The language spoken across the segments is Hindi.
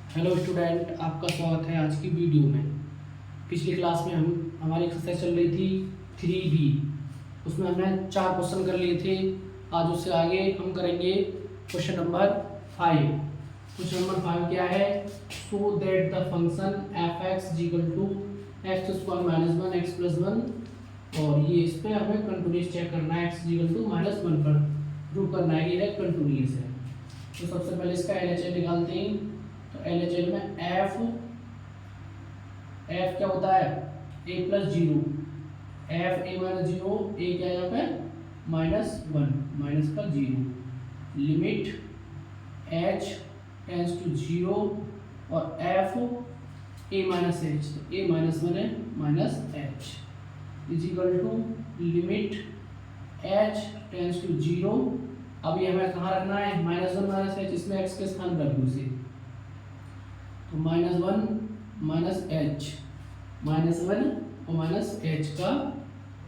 हेलो स्टूडेंट, आपका स्वागत है आज की वीडियो में। पिछली क्लास में हमारी एक्सरसाइज चल रही थी 3B। उसमें हमने 4 क्वेश्चन कर लिए थे। आज उससे आगे हम करेंगे क्वेश्चन नंबर 5। क्वेश्चन नंबर 5 क्या है? So that the function F X equal to X square minus 1 X plus 1, और ये इस पर हमें कंटिन्यूस चेक करना है। एक्स इक्वल टू माइनस 1 पर प्रूव करना है कि ये कंटिन्यूस है। तो सबसे पहले इसका LHS निकालते हैं। तो LHS में एफ क्या होता है? a plus zero, F A minus zero, A क्या है यहाँ पे? माइनस 1 माइनस का zero, limit h tends to zero, और एफ a माइनस एच, तो a माइनस 1 है minus h is equal to limit h tends to zero. अब ये हमें कहाँ रखना है? माइनस 1 माइनस एच, इसमें x के स्थान पर रख दो इसे। तो माइनस 1 माइनस एच, माइनस 1 और माइनस एच का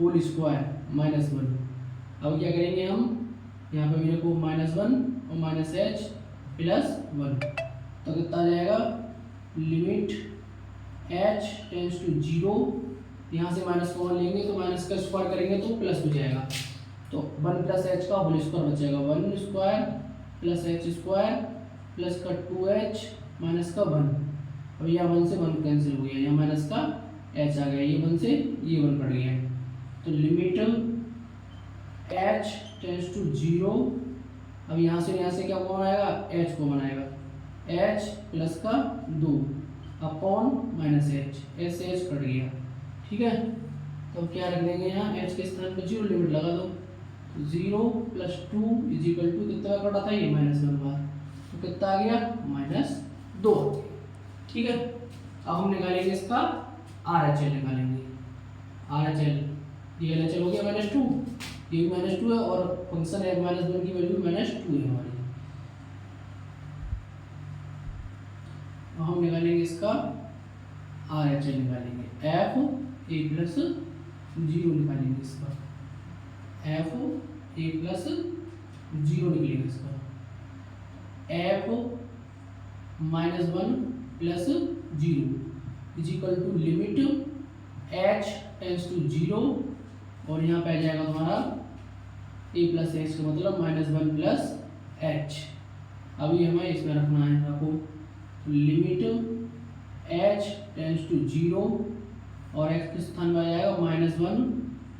होल स्क्वायर माइनस 1। अब क्या करेंगे हम? यहाँ पे मेरे को माइनस 1 और माइनस एच प्लस 1, तो कितना आ जाएगा? Limit h tends to zero, यहाँ से माइनस कॉमन लेंगे तो माइनस का स्क्वायर करेंगे तो प्लस हो जाएगा। तो 1 प्लस एच का होल स्क्वायर बचेगा, 1 square plus H square plus का 2h माइनस का 1। अब यहाँ 1 से 1 कैंसिल हो गया, यहाँ माइनस का h आ गया, ये 1 से ये 1 कट गया। तो limit h tends to zero. अब यहाँ से क्या कॉमन आएगा? h कॉमन आएगा, h प्लस का 2 अपॉन माइनस h, s से h कट गया। ठीक है, तो क्या रख देंगे यहाँ? h के स्थान पर जीरो, लिमिट लगा दो। 0 प्लस 2 इज इक्वल टू कितना कटा था? ये माइनस 1 बार, तो कितना आ गया? माइनस 2। ठीक है, अब हम निकालेंगे इसका RHL निकालेंगे। RHL ये LHL हो गया माइनस 2, ये भी माइनस 2 है, और फंक्शन है माइनस 1 की वैल्यू माइनस 2 है हमारी। अब हम निकालेंगे इसका RHL निकालेंगे, एफ ए प्लस जीरो निकालेंगे इसका, एफ ए प्लस जीरो निकलेगा इसका, F minus 1 plus zero is equal to limit h tends to zero, और यहाँ पे आ जाएगा तुम्हारा a प्लस एक्स का मतलब माइनस 1 प्लस h। अभी हमें इसमें रखना है, रखो limit h tends to zero, और x के स्थान पर आ जाएगा माइनस 1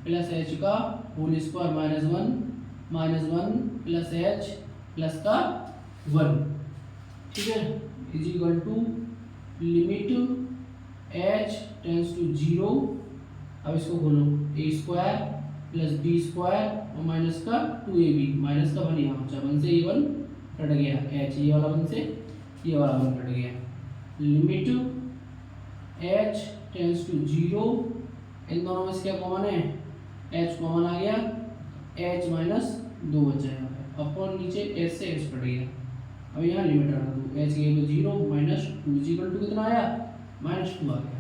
प्लस h का whole square minus 1 plus h plus का 1। ठीक है, is equal to limit h tends to zero. अब इसको खोलो, a square plus b square और माइनस का 2ab, माइनस का 1 यहाँ बचा, 1 से ये 1 कट गया, h ये वाला 1 से ये वाला 1 कट गया। Limit h tends to zero, इन दोनों में से क्या कॉमन है? h कॉमन आ गया, h माइनस 2 बचा यहाँ पे, अपॉन नीचे h से h कट गया। अब यहाँ लिमिट रख दो, h के लिए 0 माइनस 2 इक्वल टू कितना आया? माइनस 2 आ गया।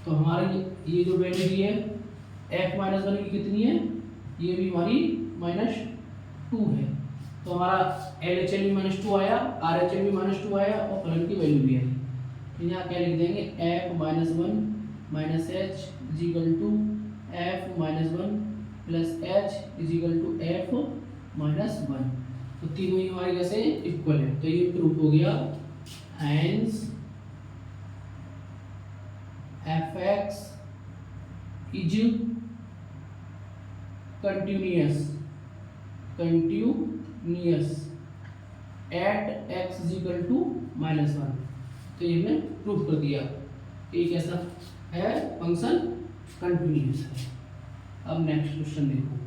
तो हमारी ये जो वैल्यू दी है f माइनस 1 की कितनी है? ये भी हमारी माइनस 2 है। तो हमारा LHL भी माइनस 2 आया, RHL भी माइनस 2 आया, और फलन की वैल्यू भी आई। तो यहाँ क्या लिख देंगे? f minus 1 minus h is equal to f minus 1 plus h is equal to f minus 1। तो तीनों ही हमारे कैसे इक्वल है, तो ये प्रूफ हो गया। Hence F X is continuous at X is equal to minus 1। तो ये हमने प्रूफ कर दिया, एक ऐसा है फंक्शन कंटिन्यूअस है। अब नेक्स्ट क्वेश्चन देखो।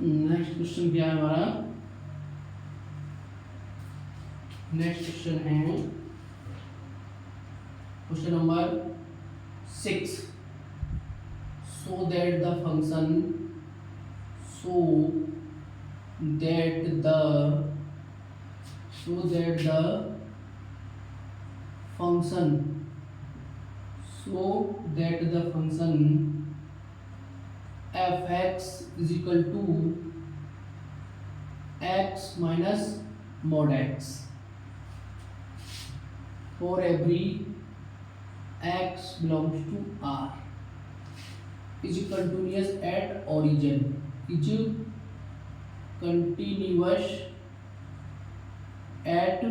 नेक्स्ट क्वेश्चन क्या है हमारा? नेक्स्ट क्वेश्चन है question number 6। So that the function so that the function f(x) is equal to x minus mod x for every x belongs to R is continuous at origin, is continuous at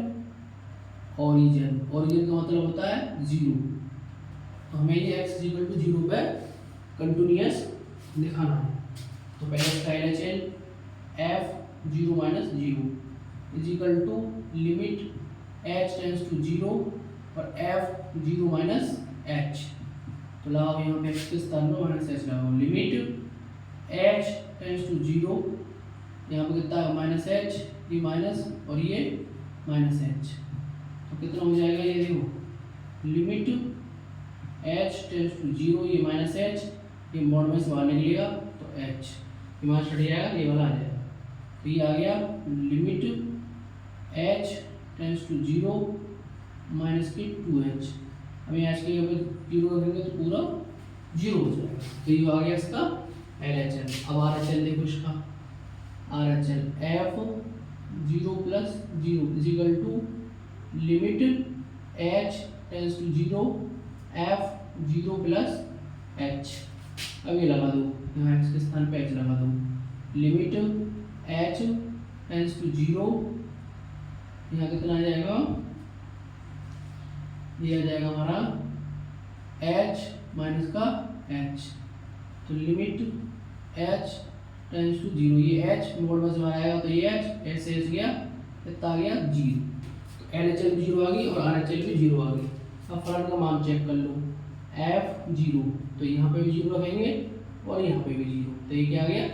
origin. origin का मतलब होता है जीरो, तो हमें ये x इक्वल टू जीरो पे कंटिन्यूस दिखाना है। तो पहले इसका LHL f zero minus zero is equal to limit h tends to zero और f जीरो माइनस h। तो लगाओ यहाँ पे x के स्थान पर माइनस h लगाओ, limit h tends to zero, यहाँ पे कितना है माइनस h, ये माइनस और ये माइनस h, तो कितना हो जाएगा ये देखो, limit h tends to zero, ये माइनस h, ये मॉड में से बाहर निकलेगा तो h, ये माइनस हट जाएगा, ये वाला आ जाएगा, तो ये आ गया limit h tends to zero minus की 2h। हमें h के ऊपर जीरो रखेंगे तो पूरा जीरो हो जाएगा, तो ये आ गया इसका LHL। अब RHL देखो इसका, RHL f zero plus zero is equal to limit h tends to zero f zero plus h। अब ये लगा दो, यहाँ x के स्थान पे h लगा दो, limit h tends to zero, यहाँ कितना आ जाएगा, ये आ जाएगा हमारा h माइनस का h, तो limit h tends to zero, ये h मोड में से आएगा तो ये h ऐसे ऐसे गया, कितना आ गया जीरो, तो LHL भी जीरो आ गई और RHL भी जीरो आ गई। अब फलन का मान चेक कर लो, f जीरो, तो यहाँ पे भी जीरो रखेंगे और यहाँ पे भी जीरो, तो ये क्या आ गया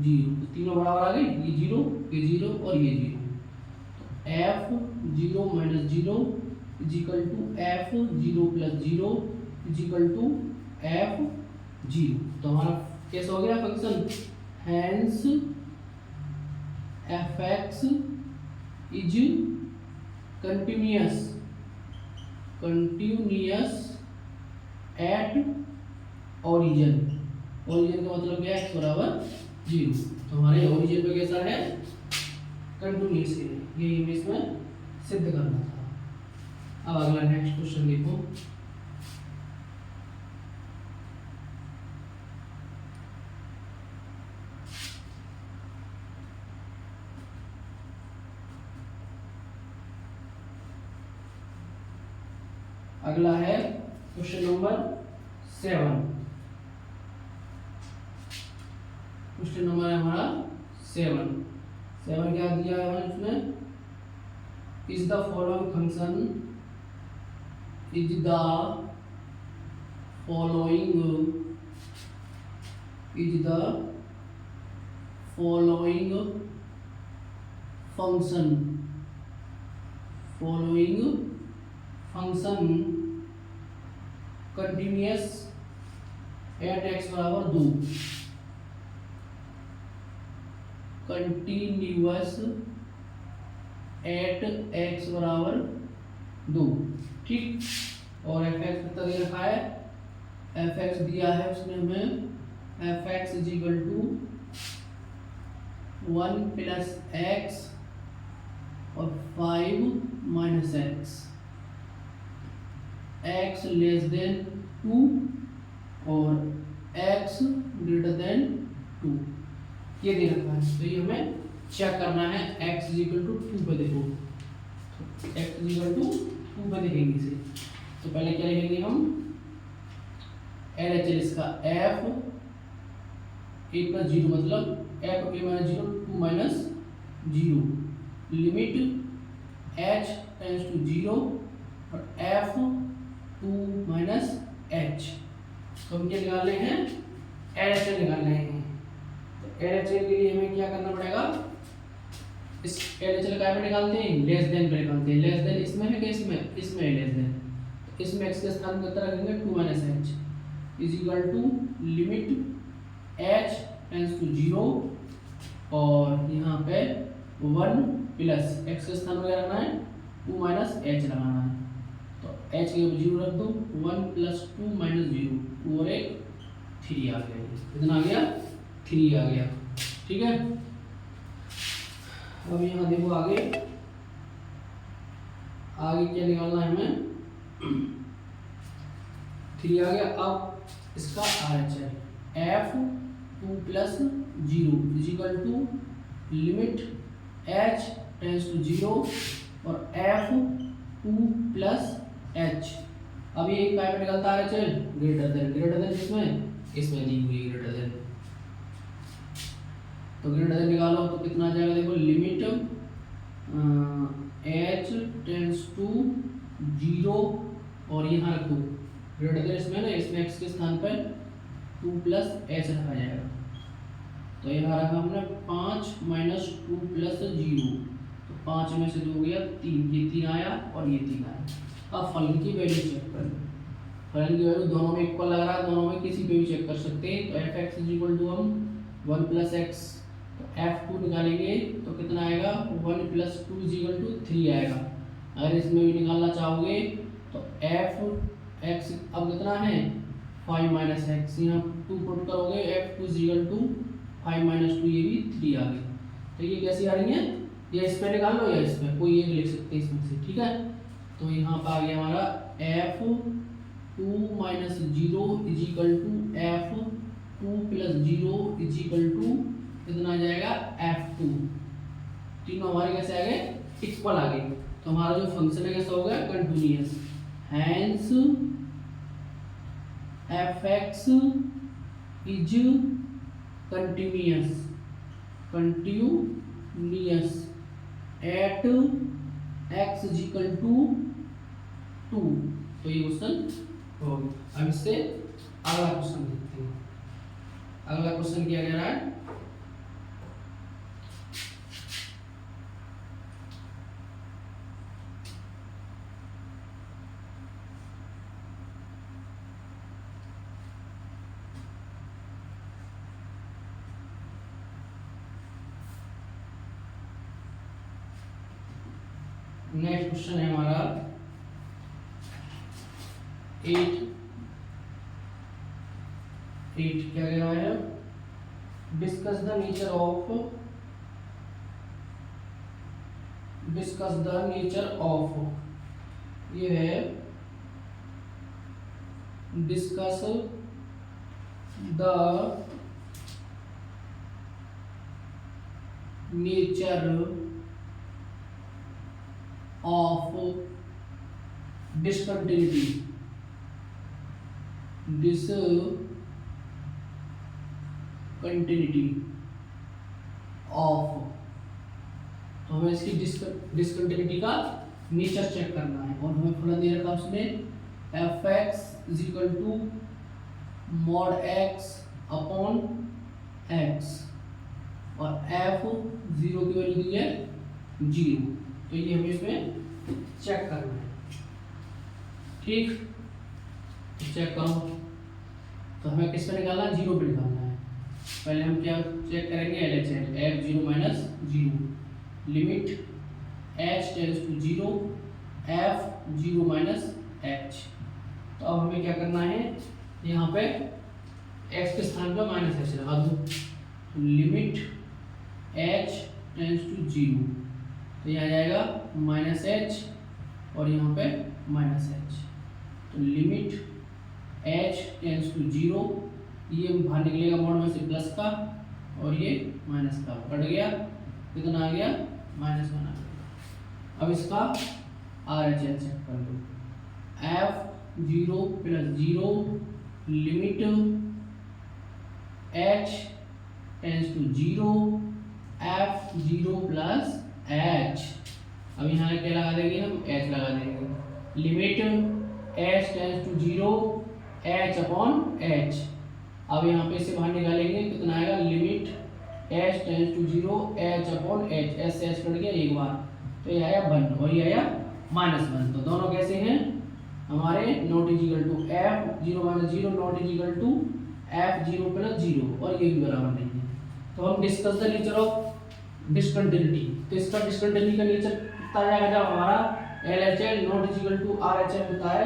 जीरो, तो तीनों बराबर आ गए, ये जीरो और ये जीरो, तो f zero minus zero is equal to f zero plus zero is equal to f zero. तो हमारा कैसा हो गया function, hence f(x) is continuous at origin. Origin का मतलब क्या है, x बराबर जीरो, तो हमारे ओरिजिन पे कैसा है कंटिन्यूअस है, ये हमें इसमें सिद्ध करना था। अब अगला नेक्स्ट क्वेश्चन देखो, अगला है क्वेश्चन नंबर 7। क्वेश्चन नंबर है हमारा 7 क्या दिया है हमें इसमें, is the following function function continuous at x बराबर 2, कंटिन्यूअस एट x बराबर 2, ठीक। और f(x) कितना दे रखा है, f(x) दिया है उसने हमें, f(x) is equal to 1 plus x और 5 minus x, x less than 2 और x ग्रेटर देन 2, ये दे रखा है। तो ये हमें चेक करना है, x इज इक्वल टू 2 पे देखो, x इज इक्वल टू 2 पे देखेंगे इसे, तो पहले क्या लिखेंगे हम, LHL इसका f a प्लस जीरो मतलब f a minus zero 2 minus zero, limit h tends to zero और f 2 माइनस h। तो हम क्या निकालने हैं, LHL निकालने हैं। तो LHL के लिए हमें क्या करना पड़ेगा, इस LHL का में निकालते हैं, लेस देन पे निकालते हैं, लेस देन इसमें है कि इसमें है लेस देन, तो इसमें x के स्थान पर रखेंगे 2 minus h is equal to limit h tends to zero और यहाँ पे 1 प्लस एक्स के स्थान में रखना है 2 माइनस एच लगाना है, तो एच के 0 रख दो, 1 प्लस 2 माइनस 0, 2 और 1 3 आ गया। कितना आ गया? 3 आ गया। ठीक है, अब यहाँ देखो आगे क्या निकालना है हमें, 3 आ गया। अब इसका RHS है f 2 plus 0 is equal to limit h tends to 0 और f 2 प्लस h। अब ये काय पे निकलता है RHS? ग्रेटर देन इसमें दी हुई ग्रेटर देन, तो ग्रेटर देन निकालो तो कितना आ जाएगा? देखो लिमिट h टेंस टू 0 और यहाँ रखो ग्रेटर देन इसमें ना, इसमें x के स्थान पर 2 प्लस h रखा जाएगा, तो यहाँ रखा हमने 5 माइनस 2 प्लस 0, तो 5 में से 2 गया 3, ये 3 आया और ये 3 आया। अब फलन की वैल्यू चेक कर लो, फलन की वैल्यू दोनों में इक्वल लग रहा है, दोनों में किसी पे भी चेक कर सकते हैं। तो F X is equal to हम 1 प्लस एक्स, तो f2 निकालेंगे तो कितना आएगा? 1 प्लस 2 इज इक्वल टू 3 आएगा। अगर इसमें भी निकालना चाहोगे तो एफ एक्स अब कितना है? 5 माइनस एक्स, यहाँ 2 पुट करोगे f2 is equal to 5 minus 2, ये भी 3 आ गई। तो ये कैसी आ रही है? ये इस पे निकाल लो या इस पे, कोई एक लिख सकते हैं इसमें से। ठीक है, तो यहाँ पर आ गया हमारा f2 minus 0 is equal to f2 plus 0 is equal to कितना आ जाएगा? f2। तीनों हमारे कैसे आ गए? इक्वल आ गए। तो हमारा जो फंक्शन है कैसा होगा? Continuous. Hence fx is continuous at x is equal to 2। तो ये क्वेश्चन हो गया। अब इससे अगला क्वेश्चन देखते हैं। अगला क्वेश्चन क्या कह रहा है? नेक्स्ट क्वेश्चन है हमारा 8 क्या कह रहा है? डिस्कस द नेचर ऑफ, ये है discuss the nature of discontinuity of, तो हमें इसकी डिसकंटिन्यूटी का नेचर चेक करना है और हमें फलन दे रखा उसने fx is equal to mod x upon x और f 0 की वैल्यू दी है 0। तो ये हमें इसमें चेक करना है। ठीक, चेक करो। तो हमें किस पे निकालना है? 0 पे निकालना है। पहले हम क्या चेक करेंगे? LHS f0 minus 0 limit h tends to 0 f0 minus h। तो अब हमें क्या करना है? यहाँ पे x के स्थान पर माइनस h लगा दो, लिमिट h टेंस टू 0, तो यहाँ जाएगा माइनस h और यहाँ पे माइनस h, तो लिमिट h टेंस टू 0, ये बाहर निकलेगा मोड में से प्लस का और ये माइनस का, कट गया, कितना आ गया? -1 आ गया। अब इसका RHS चेक कर लो, f0 plus 0 limit h tends to 0 f0 plus h। अब यहाँ क्या लगा देंगे? हम h लगा देंगे, limit h tends to 0 h upon h। अब यहाँ पे इसे बाहर निकालेंगे, कितना आएगा? Limit h tends to 0 h upon h, s से h कट गया एक बार, तो ये आया 1 और ये आया -1। तो दोनों कैसे हैं हमारे? Not is equal to f0 minus 0 not is equal to f0 plus 0, और ये भी बराबर नहीं है। तो हम discuss the nature of discontinuity. तो इसका डिसकंटिन्यूटी का नेचर कितना आ जाएगा, जब हमारा LHL not equal to RHL होता है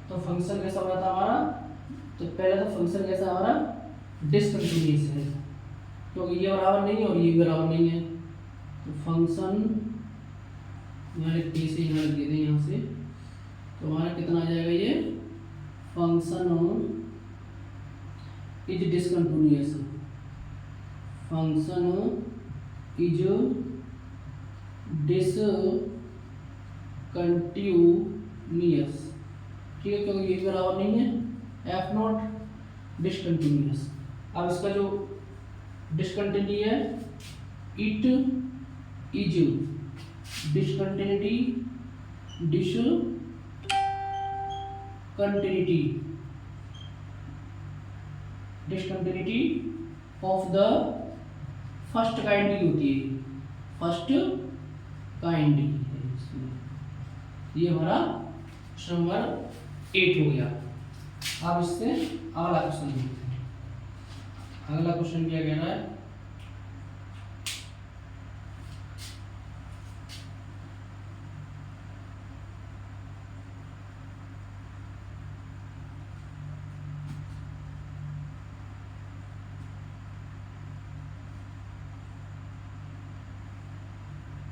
तो फंक्शन कैसा हो जाता है हमारा। तो पहले तो फंक्शन कैसा हमारा डिसकंटिन्यूअस है, क्योंकि ये बराबर नहीं है और ये बराबर नहीं है। तो फंक्शन यहाँ लिखते से यहाँ लिख दें यहाँ से, तो हमारा कितना आ जाएगा, ये function is discontinuous, function is discontinuous. ठीक है, क्योंकि ये बराबर नहीं है, एफ नॉट डिसकंटिन्यूअस। अब इसका जो डिसकंटिन्यूटी है, it is discontinuity discontinuity of the first kind की होती है, फर्स्ट काइंड की है इसमें। ये हमारा क्वेश्चन नंबर 8 हो गया। अब इससे अगला क्वेश्चन देखते हैं। अगला क्वेश्चन क्या कह रहा है,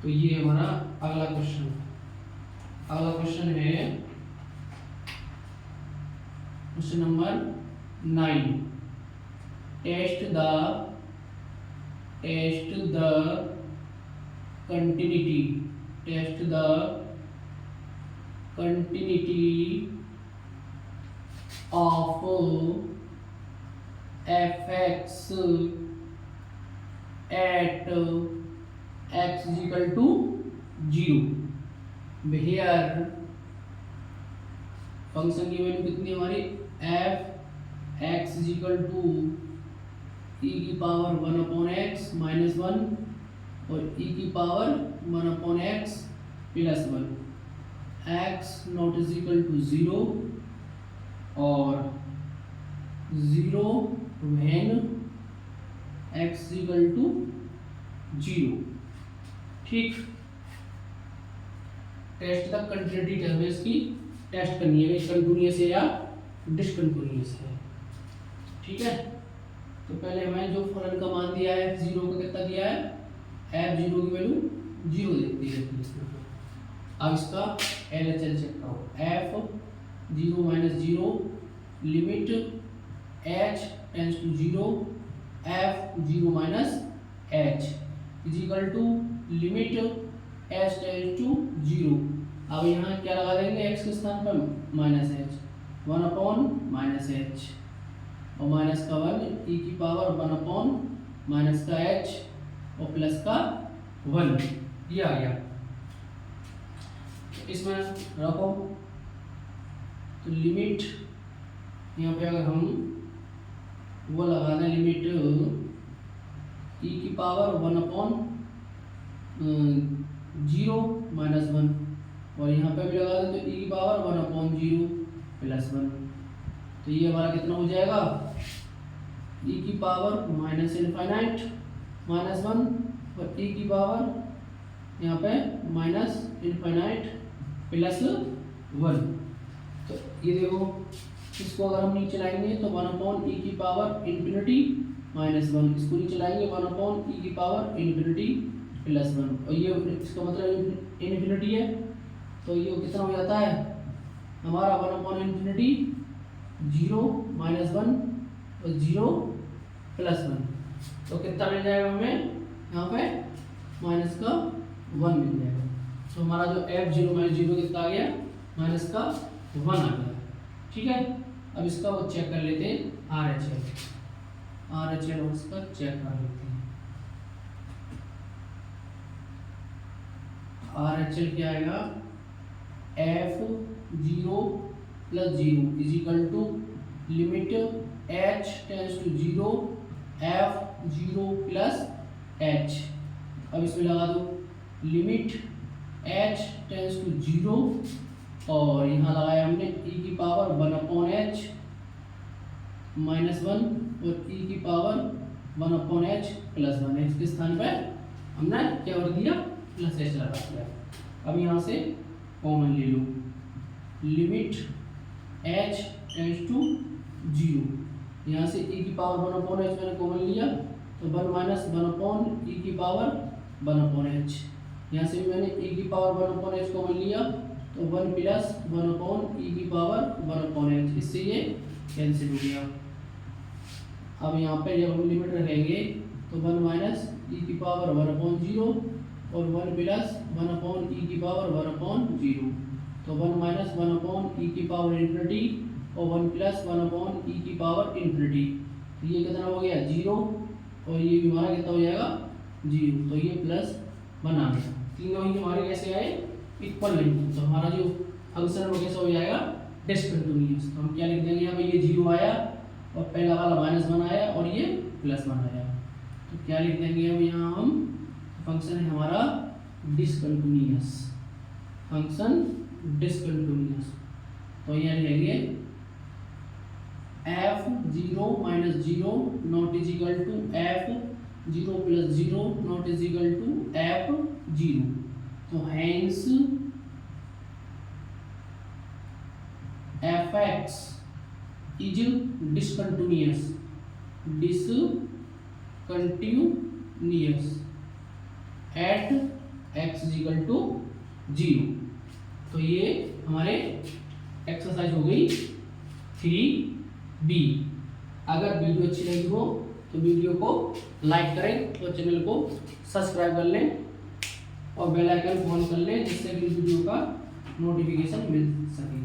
तो ये हमारा अगला क्वेश्चन है question number 9। Test the continuity of fx at x is equal to 0 where function की वैल्यू कितनी है हमारी, f x is equal to e की पावर 1 अपॉन x माइनस 1 और e की power 1 upon x plus 1, x not is equal to 0 और 0 when x is equal to 0। ठीक, टेस्ट तक कंटिन्यूटी हमें इसकी टेस्ट करनी है, कंटिन्यूअस है या डिसकंटिन्यूअस है। ठीक है, तो पहले हमें जो फलन का मान दिया है f0 का कितना दिया है, f0 की वैल्यू 0 देती है। अब इसका LHL चेक करो, f0 minus 0 limit h tends to 0 f0 minus h is equal to limit h tends to 0। अब यहाँ क्या लगा देंगे, x के स्थान पर minus h, 1 upon minus h और माइनस का 1 e की पावर 1 अपॉन माइनस का h और प्लस का 1, ये आ गया। इसमें रखो, तो लिमिट यहाँ पे अगर हम वो लगा दें, लिमिट e की पावर 1 अपॉन 0 माइनस 1 और यहाँ पे भी लगा दें तो e की पावर 1 अपॉन 0 प्लस 1, तो ये हमारा कितना हो जाएगा, e की पावर माइनस इनफाइनाइट माइनस 1 और e की पावर यहाँ पे माइनस इनफाइनाइट प्लस 1। तो ये देखो, इसको अगर हम नीचे लाएंगे तो 1 अपॉन e की पावर इन्फिनिटी माइनस 1, इसको नीचे लाएंगे 1 अपॉन e की पावर इन्फिनिटी प्लस 1 और ये इसका मतलब इन्फिनिटी है, तो ये कितना हो जाता है हमारा 1 अपॉन इन्फिनिटी 0 माइनस 1 और 0 प्लस 1, तो कितना मिल जाएगा हमें यहाँ पे माइनस का 1 मिल जाएगा। तो हमारा जो f0 माइनस 0 कितना आ गया, माइनस का 1 आ गया। ठीक है, अब इसका वो चेक कर लेते हैं, RHL और इसका चेक कर लेते हैं। RHL क्या आएगा, f0 plus 0 is equal to limit h tends to 0 f0 plus h। अब इसमें लगा दो लिमिट h टेंस टू 0 और यहाँ लगाया हमने e की पावर 1 अपॉन h माइनस 1 और e की power 1 upon h plus 1, x के स्थान पर हमने क्या कर दिया, प्लस एच लगा दिया। अब यहाँ से कॉमन ले लो, लिमिट एच टेंड्स टू 0, यहाँ से e की पावर 1/h मैंने कॉमन लिया तो 1 माइनस 1/e की पावर 1/h, यहाँ से भी मैंने e की पावर 1/h कॉमन लिया तो 1 प्लस 1/e की पावर 1/h, इससे ये कैंसिल हो गया। अब यहाँ पे जब हम लिमिट रखेंगे तो 1 माइनस e की पावर 1/0 और 1 प्लस 1/e की पावर 1/0, तो 1 माइनस 1/e की पावर इन्फिनिटी और 1 प्लस 1/e की पावर इन्फिनिटी, तो ये कितना हो गया 0 और ये भी हमारा कितना हो जाएगा 0, तो ये प्लस 1 आ गया। तीनों ही हमारे कैसे आए, इक्वल नहीं, तो हमारा जो फंक्शन है वो कैसा हो जाएगा, डिसकंटिन्यूअस। तो हम क्या लिख देंगे यहाँ पे, ये 0 आया और पहला वाला -1 आया और ये +1 आया, तो क्या लिख देंगे अब यहाँ हम, फंक्शन है हमारा डिसकंटिन्यूअस, फंक्शन डिसकंटिन्यूअस। तो यहाँ लिखेंगे f0 minus 0 not is equal to f0 plus 0 not is equal to f0, तो hence fx is discontinuous at x is equal to 0। तो ये हमारे एक्सरसाइज हो गई 3B। अगर वीडियो अच्छी लगी हो तो वीडियो को लाइक करें और चैनल को सब्सक्राइब कर लें और बेल आइकन ऑन कर लें, जिससे कि वीडियो का नोटिफिकेशन मिल सके।